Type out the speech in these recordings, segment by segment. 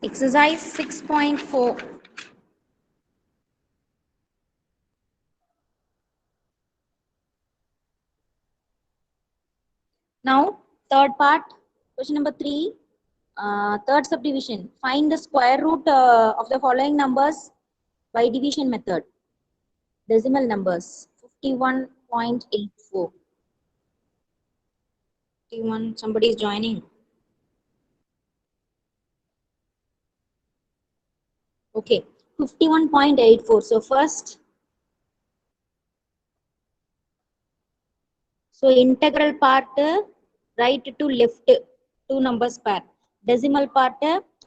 Exercise 6.4. Now, third part, question number 3, third subdivision. Find the square root of the following numbers by division method. Decimal numbers 51.84. 51, somebody is joining. Okay, 51.84. So first, so integral part right to left, two numbers pair. Decimal part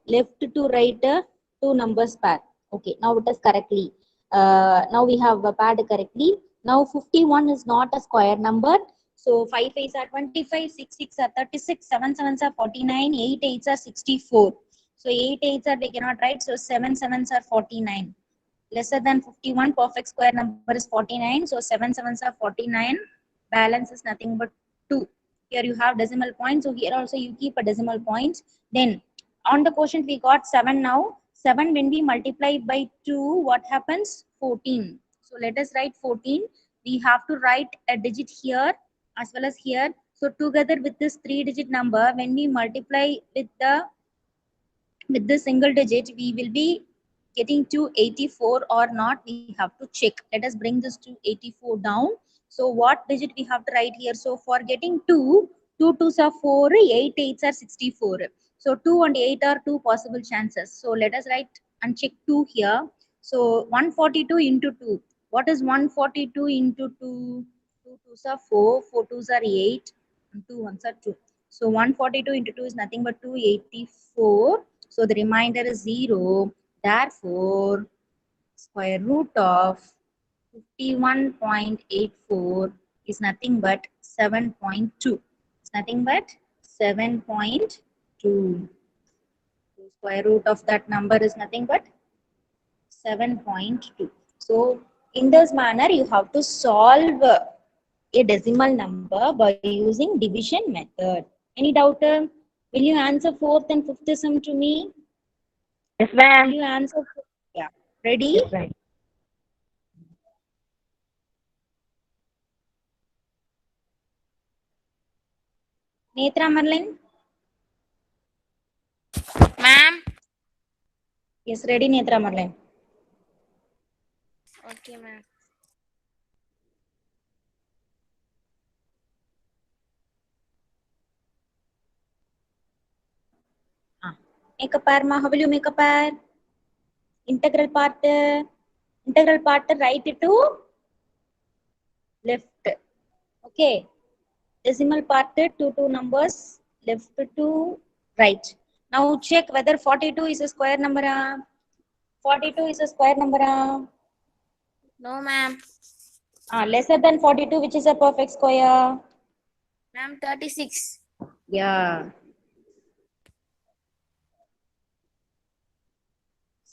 left to right, two numbers pair. Okay, now it is correctly. Now we have paired correctly. Now 51 is not a square number. So 5 5s are 25, 6 6 are 36, 7 7s are 49, 8 8s are 64. So 8 8s are they cannot write. So 7 7s are 49. Lesser than 51, perfect square number is 49. So 7 7s are 49. Balance is nothing but 2. Here you have decimal point. So here also you keep a decimal point. Then on the quotient we got 7 now. 7 when we multiply by 2, what happens? 14. So let us write 14. We have to write a digit here as well as here. So together with this 3-digit number, when we multiply with the single digit, we will be getting to 84 or not. We have to check. Let us bring this to 84 down. So what digit we have to write here? So for getting 2, 2 2s are 4, 8 8s are 64. So 2 and 8 are two possible chances. So let us write and check 2 here. So 142 into 2. What is 142 into 2? 2 2s are 4, 4 2s are 8, and 2 1s are 2. So 142 into 2 is nothing but 284. So the remainder is 0. Therefore, square root of 51.84 is nothing but 7.2. It's nothing but 7.2. So square root of that number is nothing but 7.2. So in this manner, you have to solve a decimal number by using division method. Any doubt? Will you answer fourth and fifth sum to me? Yes, Will ma'am. you answer? Yeah. Ready? Yes, ma'am. Netra Marlin? Ma'am. Yes, ready, Netra Marlin. Okay, ma'am. Make a pair, ma. How will you make a pair? Integral part right to left. Okay. Decimal part two numbers left to right. Now check whether 42 is a square number. 42 is a square number. No, ma'am. Lesser than 42, which is a perfect square. Ma'am, 36. Yeah.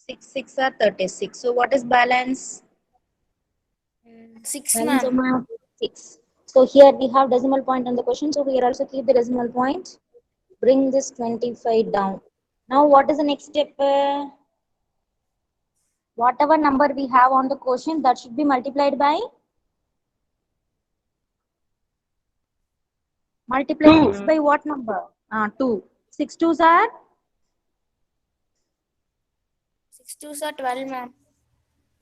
6 6 are 36. So what is balance? 6, Balance ma'am. of math 6. So here we have decimal point on the question. So here also keep the decimal point. Bring this 25 down. Now what is the next step? Whatever number we have on the quotient, that should be multiplied by? Multiply 6 by what number? 2. 6 2s are? 6 2s are 12, ma'am.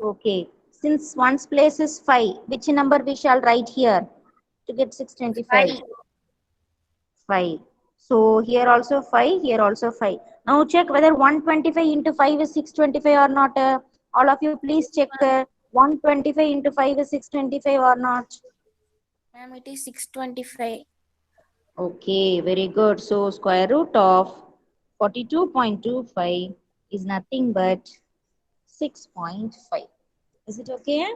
Okay. Since one's place is 5, which number we shall write here to get 625? 5. 5. So here also 5, here also 5. Now check whether 125 into 5 is 625 or not. All of you please check 125 into 5 is 625 or not. Ma'am, it is 625. Okay, very good. So square root of 42.25 is nothing but 6.5. Is it okay?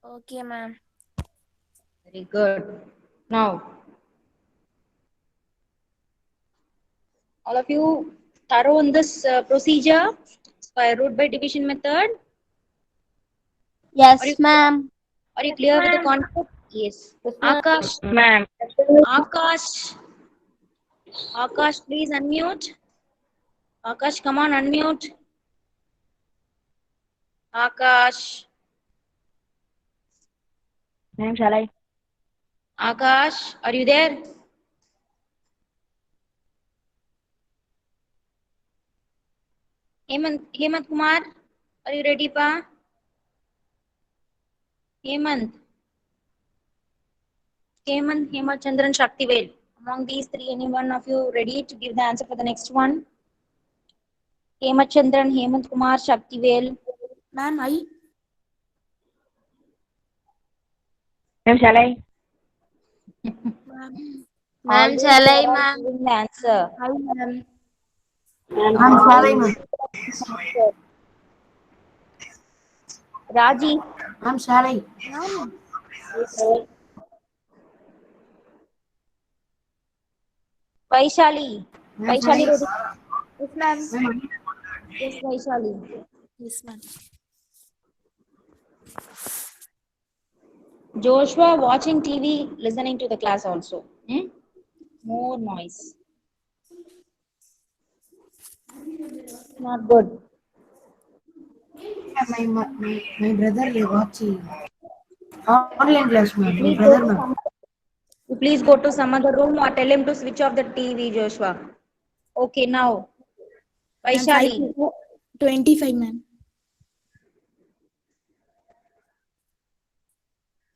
Okay, ma'am. Very good. Now, all of you thorough in this procedure, square root by division method. Are you Yes, ma'am. clear with the concept? Yes. Yes, ma'am. Akash, Ma'am. Akash, Akash, please unmute. Akash, come on, unmute. Akash. Ma'am, shall I? Akash, are you there? Hemant Kumar, are you ready, pa? Hemant, Chandran, Shaktivel. Among these three, any one of you ready to give the answer for the next one? Hemant Chandran, Hemant Kumar, Shaktivel. Ma'am, I. Ma'am, shall I? Ma'am, Always shall they I, are all ma'am? giving the answer. I, ma'am. Ma'am, shall I, ma'am? Raji, Ma'am, shall I? Ma'am. Vaishali. Ma'am, shall Vaishali I? ready? Yes, ma'am. Ma'am, Yes, Vaishali. Yes, ma'am. Joshua watching TV, listening to the class also. More noise. Not good. my brother is watching. Online class, ma'am. My Please go brother, to ma'am. some, please go to some other room or tell him to switch off the TV, Joshua. Okay, now. Ma'am, Vaishali. 25, ma'am.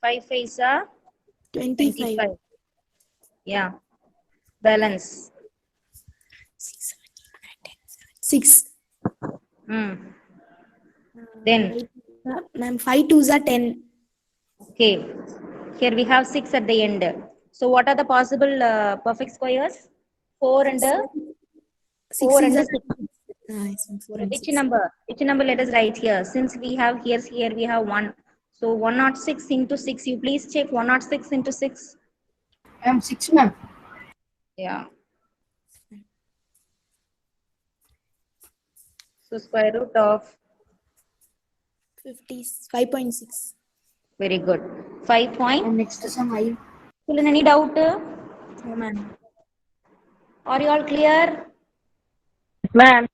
5 5 are 25. 25. Yeah. Balance. 6. Then, Ma'am, 5 2s are 10. okay. Here we have 6 at the end. So what are the possible perfect squares? 4 and 6 4 is and a 6. nice. 4 So and which 6. number? Which number let us write here? Since we have here we have 1. So 106 into 6. You please check 106 into 6. Ma'am, 6, ma'am. Yeah. So square root of 5.6. very good. 5 point. Ma'am, next sum I. Still any doubt? No, ma'am. Are you all clear? Ma'am.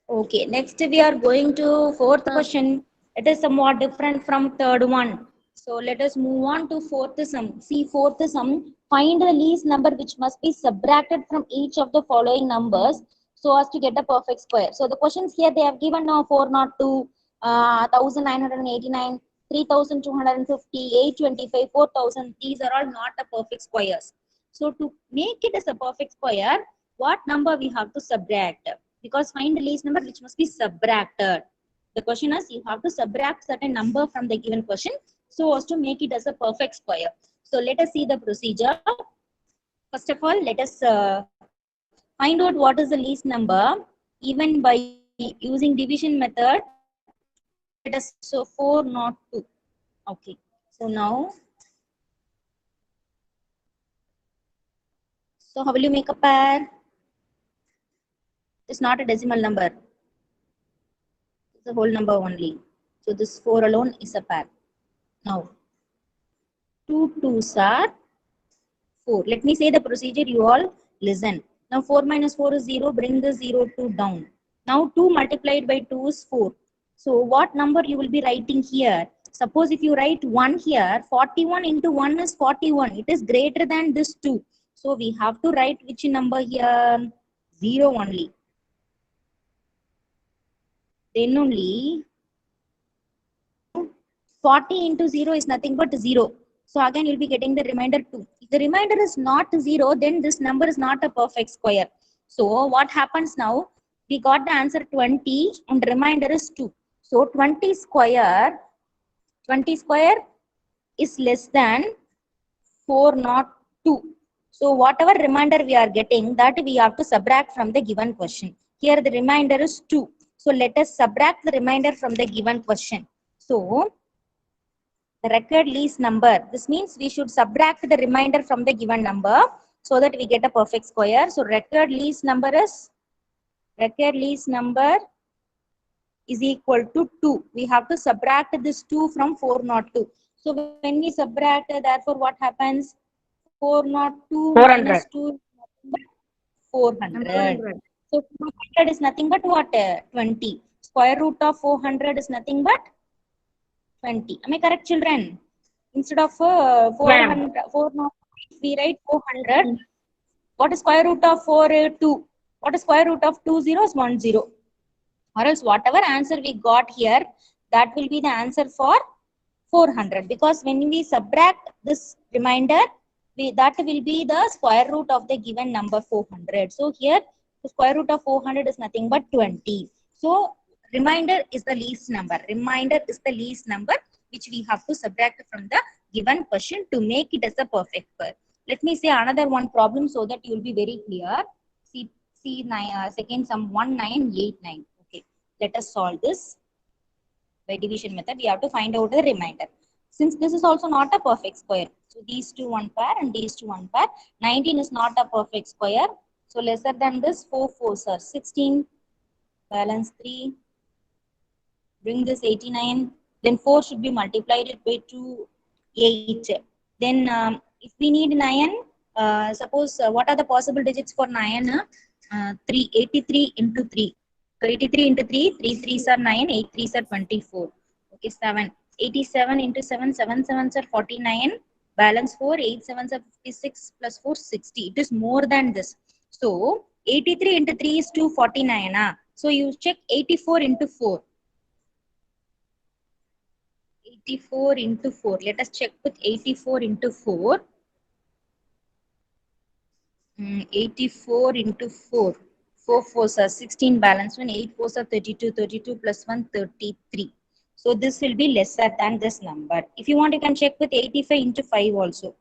Okay. Next we are going to fourth question. It is somewhat different from third one. So let us move on to fourth sum. See fourth sum. Find the least number which must be subtracted from each of the following numbers so as to get a perfect square. So the questions here they have given now 402, 1989, 3250, 825, 4000. These are all not a perfect squares. So to make it as a perfect square, what number we have to subtract? Because find the least number which must be subtracted. The question is you have to subtract certain number from the given question so as to make it as a perfect square. So let us see the procedure. First of all, let us find out what is the least number even by using division method. Let us so 4 not 2. Okay. So now, so how will you make a pair? It's not a decimal number. It's a whole number only. So this 4 alone is a pair. Now, 2 2s are 4. Let me say the procedure, you all listen. Now 4 minus 4 is 0, bring the 0 2 down. Now 2 multiplied by 2 is 4. So what number you will be writing here? Suppose if you write 1 here, 41 into 1 is 41. It is greater than this 2. So we have to write which number here? 0 only. Then only 40 into 0 is nothing but 0. So again, you'll be getting the remainder 2. If the remainder is not 0, then this number is not a perfect square. So what happens now? We got the answer 20 and remainder is 2. So 20 square is less than 402. So whatever remainder we are getting, that we have to subtract from the given question. Here the remainder is 2. So let us subtract the remainder from the given question. So the record least number. This means we should subtract the remainder from the given number so that we get a perfect square. So record least number is equal to 2. We have to subtract this 2 from 402. So when we subtract, therefore what happens? 402 minus 2 is 400. So 400 is nothing but what? 20. Square root of 400 is nothing but 20. Am I correct, children? Instead of 400, we write 400. What is square root of 4? 2. What is square root of 2 zeros? 1 0. Or else whatever answer we got here, that will be the answer for 400. Because when we subtract this remainder, that will be the square root of the given number 400. So here the square root of 400 is nothing but 20. So remainder is the least number. Remainder is the least number which we have to subtract from the given question to make it as a perfect square. Let me say another one problem so that you will be very clear. See second sum 1989. Okay, let us solve this by division method. We have to find out the remainder. Since this is also not a perfect square, so these two one pair and these two one pair. 19 is not a perfect square, so lesser than this 4 4s are 16. Balance 3. Bring this 89. Then 4 should be multiplied by 2, 8. Then if we need 9, suppose what are the possible digits for 9? 3, 83 into 3. So 83 into 3, 3 3s are 9, 8 3s are 24. Okay, 7. 87 into 7, 7 7s are 49. Balance 4, 8 7s are 56 plus 4, 60. It is more than this. So 83 into 3 is 249. So you check 84 into 4. 84 into 4. Let us check with 84 into 4. 84 into 4. 4 4s are 16 balance 1. 8 4s are 32. 32 plus 1, 33. So this will be lesser than this number. If you want, you can check with 85 into 5 also.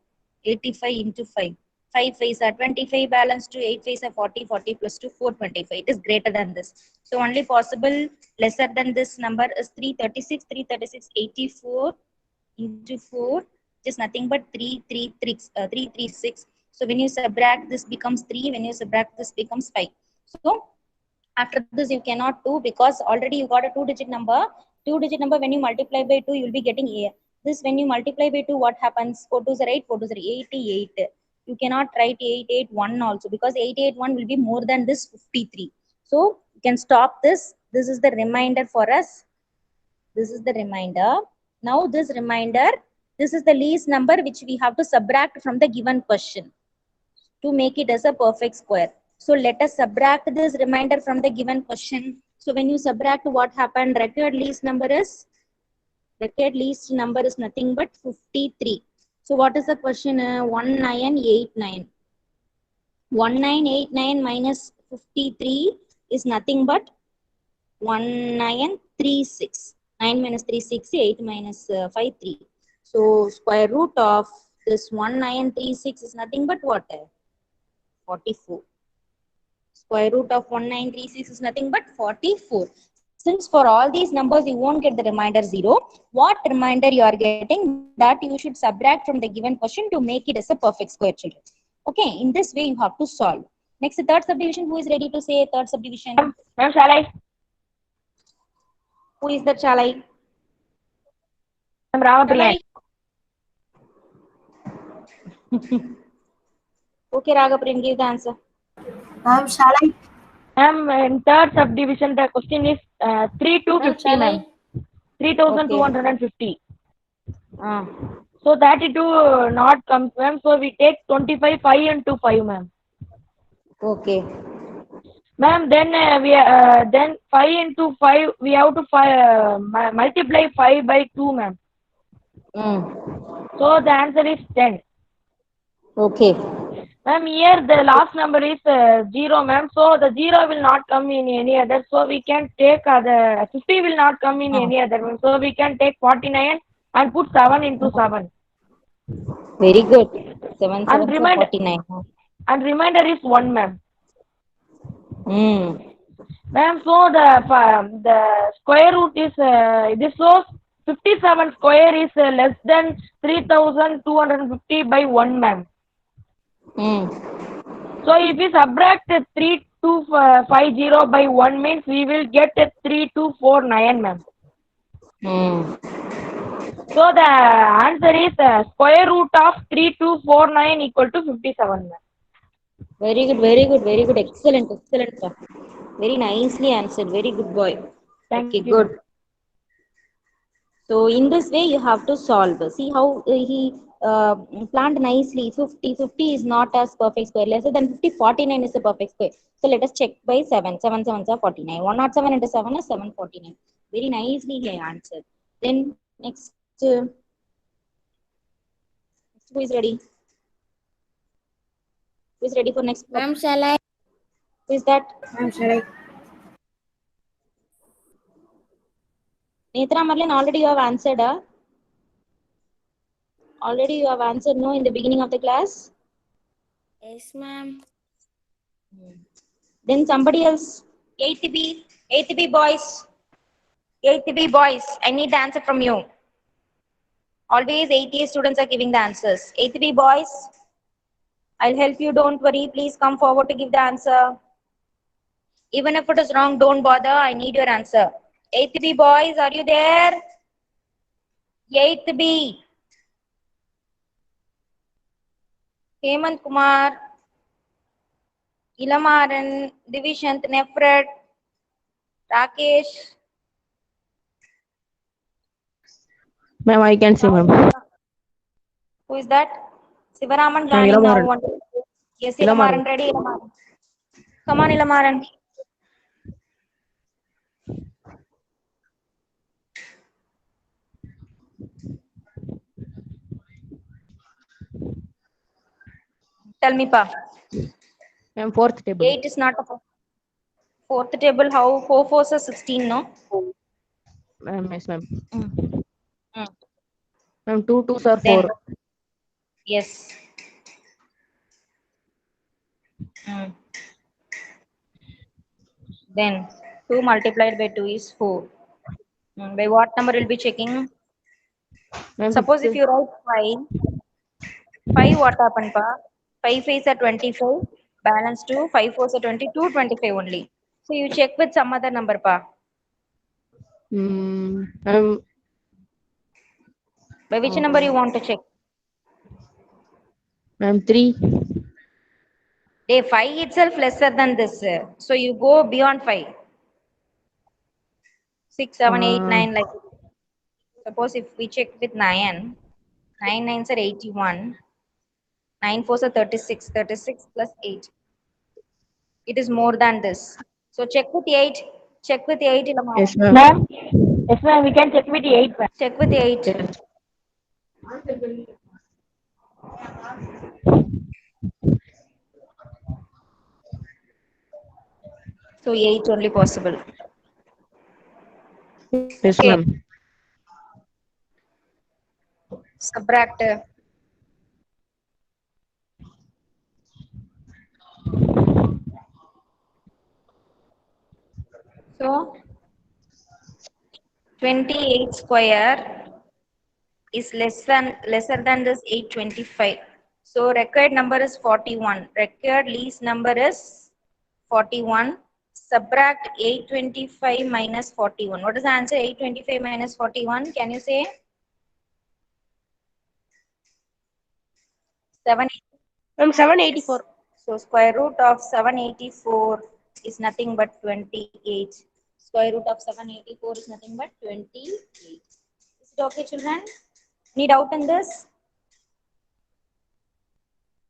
85 into 5. 5 5s are 25 balance 2. 8 5s are 40. 40 plus 2, 425. It is greater than this. So only possible lesser than this number is 336. 336, 84 into 4 is nothing but 336. So when you subtract, this becomes 3. When you subtract, this becomes 5. So after this you cannot do, because already you got a 2-digit number. 2-digit number, when you multiply by 2, you will be getting a. This when you multiply by 2, what happens? 4 2s are 8. 4 2s are 88. You cannot write 881 also, because 881 will be more than this 53. So you can stop this. This is the remainder for us. This is the remainder. Now this remainder, this is the least number which we have to subtract from the given question to make it as a perfect square. So let us subtract this remainder from the given question. So when you subtract, what happened? Record least number is nothing but 53. So what is the question? 1989. 1989 minus 53 is nothing but 1936. 9 minus 3, 6, 8 minus 5, 3. So square root of this 1936 is nothing but what? 44. Square root of 1936 is nothing but 44. Since for all these numbers you won't get the remainder 0, what remainder you are getting, that you should subtract from the given question to make it as a perfect square, children. Okay, in this way you have to solve. Next, the third subdivision. Who is ready to say third subdivision? Ma'am, shall I? Who is that Chalai? Ma'am, Ramapriya. Okay, Ragapriyan, give the answer. Shall I? Ma'am, in third subdivision, the question is 3250, ma'am. 3250. So 32 not comes, ma'am. So we take 25, 5 into 5, ma'am. Okay. Ma'am, then then 5 into 5, we have to multiply 5 by 2, ma'am. So the answer is 10. Okay. Ma'am, here the last number is 0, ma'am. So the 0 will not come in any other. So we can take the 50 will not come in any other, ma'am. So we can take 49 and put 7 into 7. Very good. 7 7 And reminder, 49. and remainder is 1, ma'am. Ma'am, so the square root is this, so 57 square is less than 3250 by 1, ma'am. So if we subtract 3250 by 1 means we will get 3249, ma'am. So the answer is square root of 3249 equal to 57, ma'am. Very good, very good, very good. Excellent, excellent, sir. Very nicely answered. Very good boy. Thank Okay, you, ma'am. good. So in this way, you have to solve. See how he planned nicely. 50, 50 is not as perfect square. Lesser than 50, 49 is a perfect square. So let us check by 7. 7 sevens are 49. 107 into 7 is 749. Very nicely he answered. Then next, who is ready? Who is ready for next problem? Ma'am, shall I? Who is that? Ma'am, shall I? Netra Marlin, already you have answered. Already you have answered no in the beginning of the class. Yes, ma'am. Then somebody else. 8th B. 8th B boys. 8th B boys. I need the answer from you. Always 8th A students are giving the answers. 8th B boys. I'll help you. Don't worry. Please come forward to give the answer. Even if it is wrong, don't bother. I need your answer. 8th B boys, are you there? 8th B. Hemant Kumar. Ilamaran. Divishant. Nefrat. Rakesh. Ma'am, I can see, ma'am. Who is that? Sivaraman Ma'am, joining now. Ilamaran. Yes, Ilamaran. Ilamaran. Ready, Ilamaran. Come on, Ilamaran. Tell me, Pa. Ma'am, fourth table. 8 is not a fourth table. How 4 4s are 16, no? Ma'am, yes, ma'am. Mm. Ma'am, 2 2s are Then, 4. yes. Mm. Then, 2 multiplied by 2 is 4. By what number will be checking? Ma'am, Suppose if you write 5 what happened, Pa? 5 5s are 25. Balance 2. 5 4s are 22. 25 only. So, you check with some other number, Pa. Ma'am, By which number you want to check? ma'am, 3. Day 5 itself lesser than this. So, you go beyond 5. 6, 7, 8, 9 like this. Suppose if we check with 9, 9 nines are 81, 9 fours are 36, 36 plus 8. It is more than this. So check with 8. Check with 8, Yes, Ilamaran. ma'am. Ma'am, yes, ma'am. We can check with the 8, ma'am. Check with 8. Yes. So 8 only possible. Yes, Okay. ma'am. Subtract. So 28 square is lesser than this 825. So required number is 41. Required least number is 41. Subtract 825 minus 41. What is the answer? 825 minus 41. Can you say? 7. Ma'am, 784. So square root of 784 is nothing but 28. Square root of 784 is nothing but 28. Is it okay, children? Any doubt in this?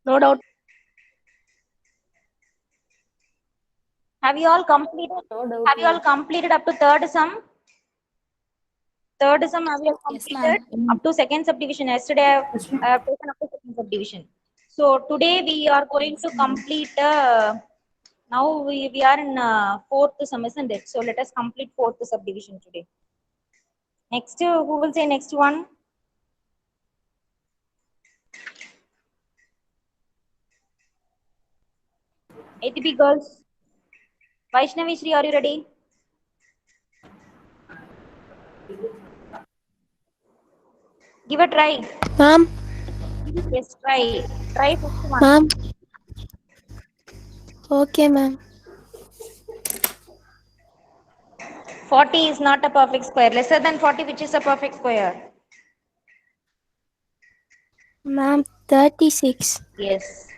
No doubt. Have you all completed? Have you all completed up to third sum? Third sum have you all Yes, completed? ma'am. Up to second subdivision. Yesterday I have taken up to second subdivision. So today we are going to complete. Now we are in fourth sum, isn't it? So let us complete fourth subdivision today. Next, who will say next one? ATP girls. Vaishnavi Shri, are you ready? Give a try. Ma'am, Yes, try. Try fifth one. ma'am. Okay, ma'am. 40 is not a perfect square. Lesser than 40, which is a perfect square? Ma'am, 36. Yes.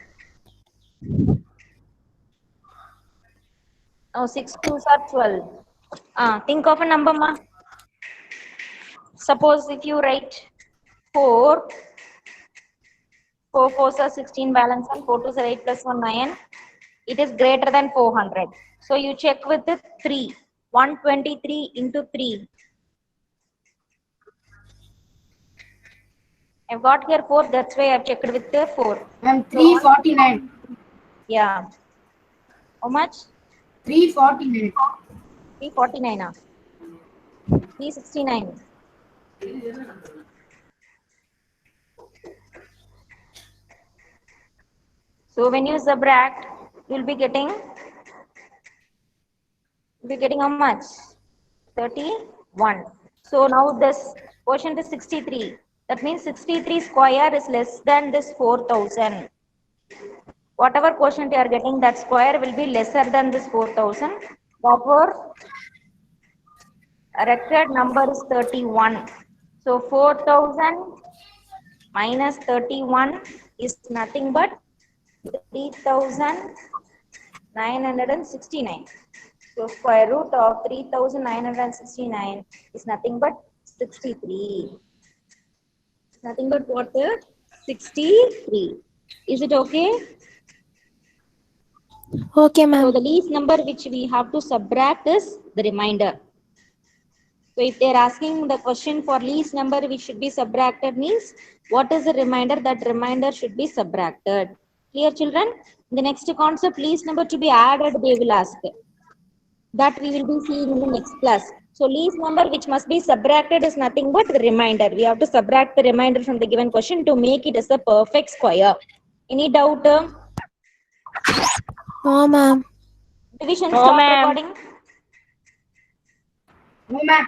Now 6 2s are 12. Think of a number, ma. Suppose if you write 4, 4 4s are 16 balance and 4 2s are 8 plus 1 9. It is greater than 400. So you check with the 3. 123 into 3. I've got here 4, that's why I've checked with the 4. Ma'am, 349. Yeah. How much? 349. 349. 369. So when you subtract, you'll be getting how much? 31. So now this quotient is 63. That means 63 square is less than this 4000. Whatever quotient you are getting, that square will be lesser than this 4000. Therefore, a record number is 31. So 4000 minus 31 is nothing but 3969. So square root of 3969 is nothing but 63. Nothing but what? 63. Is it okay? Okay, So ma'am. the least number which we have to subtract is the remainder. So if they are asking the question for least number which should be subtracted means what is the remainder? That remainder should be subtracted. Clear, children? The next concept, least number to be added, they will ask. That we will be seeing in the next class. So least number which must be subtracted is nothing but the remainder. We have to subtract the remainder from the given question to make it as a perfect square. Any doubt? No, ma'am. Division, No, stop ma'am. recording. No, ma'am.